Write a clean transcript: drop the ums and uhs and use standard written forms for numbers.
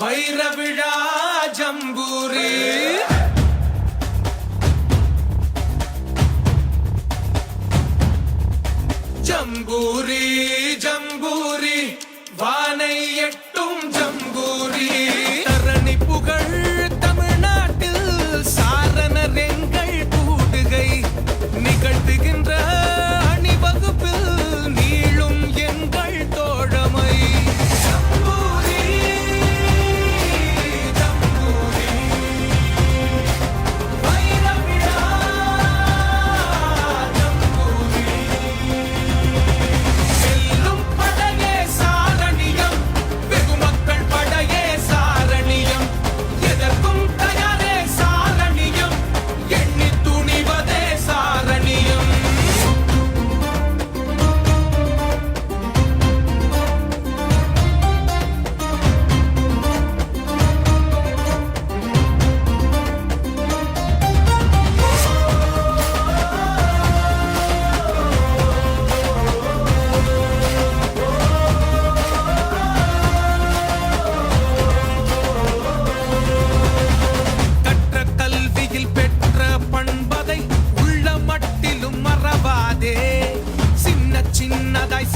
வைரவிழா ஜம்பூரி ஜம்பூரி ஜம்பூரி வானை எட்டும் ஜம்பூரி தரணி புகழ் தமிழ்நாட்டில் சாரணர் எங்கள் கூடுகை நிகழ்த்துகின்ற அணிவகுப்பில் நீளும் எங்கள் தோழமை ஜம்பூரி ஜம்பூரி வைரவிழா ஜம்பூரி செல்லும் படையே சாரணியம் வெகுமக்கள் படையே சாரணியம் எதற்கும் தயாரே சாரணியம் எண்ணி துணிவதே சாரணியம் கற்ற கல்வியில் பெற்ற பண்பதை உள்ள மட்டிலும் மறவாதே சின்ன சின்னதாய்